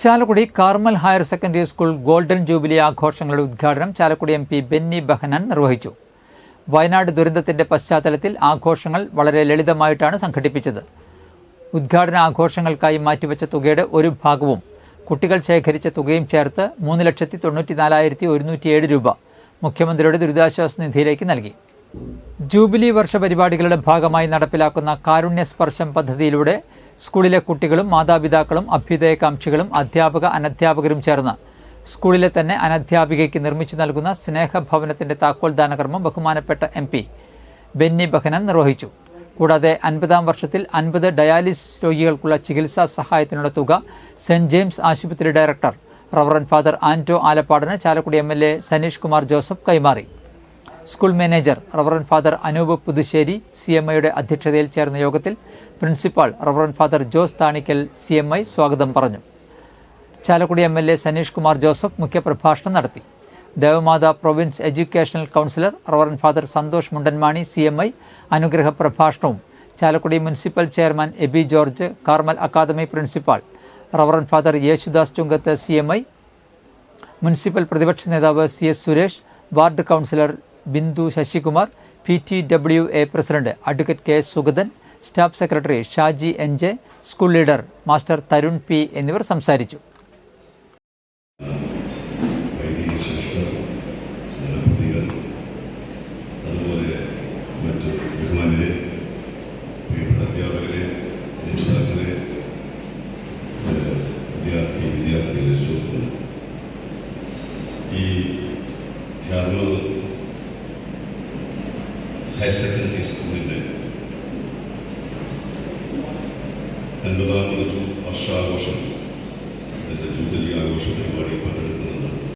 Chalakudy Carmel higher secondary school golden jubilee ആഘോഷങ്ങളുടെ ഉദ്ഘാടനം Chalakudy MP Benny Behanan നിർവഹിച്ചു. വയനാട് ദുരന്തത്തിന്റെ പശ്ചാത്തലത്തിൽ ആഘോഷങ്ങൾ വളരെ ലളിതമായിട്ടാണ് സംഘടിപ്പിച്ചത്. ഉദ്ഘാടന ആഘോഷങ്ങൾക്കായി മാറ്റിവെച്ച തുകയുടെ ഒരു ഭാഗവും കുട്ടികൾ ശേഖരിച്ച തുകയും ചേർത്ത് 3,94,107 രൂപ മുഖ്യമന്ത്രിയുടെ ദുരിതാശ്വാസ നിധിയിലേക്ക് നൽകി. ജൂബിലി വർഷ പരിപാടികളുടെ ഭാഗമായി നടപ്പിലാക്കുന്ന കാരുണ്യ സ്പർശം പദ്ധതിയിലൂടെ സ്കൂളിലെ കുട്ടികളും മാതാപിതാക്കളും അഭ്യുദയകാംക്ഷികളും അധ്യാപക അനധ്യാപകരും ചേർന്ന് സ്കൂളിലെ തന്നെ അനധ്യാപികയ്ക്ക് നിർമ്മിച്ചു നൽകുന്ന സ്നേഹഭവനത്തിന്റെ താക്കോൽദാന കർമ്മം ബഹുമാനപ്പെട്ട MP ബെന്നി ബെഹനാൻ നിർവഹിച്ചു. കൂടാതെ 50ാം വർഷത്തിൽ 50 ഡയാലിസിസ് രോഗികൾക്കുള്ള ചികിത്സാ സഹായത്തിനുള്ള തുക സെന്റ് ജെയിംസ് ആശുപത്രി ഡയറക്ടർ റവറന്റ് ഫാദർ ആന്റോ ആലപ്പാടിന് ചാലക്കുടി MLA സനീഷ് കുമാർ ജോസഫ് കൈമാറി. School manager reverend father Anoop Puthussery CMIയുടെ അധ്യക്ഷതയിൽ ചേർന്ന യോഗത്തിൽ principal reverend father Jose Thanikkal CMI സ്വാഗതം പറഞ്ഞു. ചാലക്കുടി MLA സനീഷ് കുമാർ ജോസഫ് മുഖ്യപ്രഭാഷണം നടത്തി. Devamatha province educational councillor reverend father Santhosh Mundanmani CMI അനുഗ്രഹ പ്രഭാഷണവും Chalakudy municipal chairman Abi George, Carmel academy principal reverend father Yesudas Chunkath CMI, municipal പ്രതിപക്ഷ നേതാവ് CS Suresh, ward councillor Bindu Sasikumar, PTWA president advocate KS Sugathan, staff secretary Shaji NJ, school leader master Tarun P എന്നിവർ സംസാരിച്ചു. ഹയർ സെക്കൻഡറി സ്കൂളിൻ്റെ 50ാമത് വർഷാഘോഷം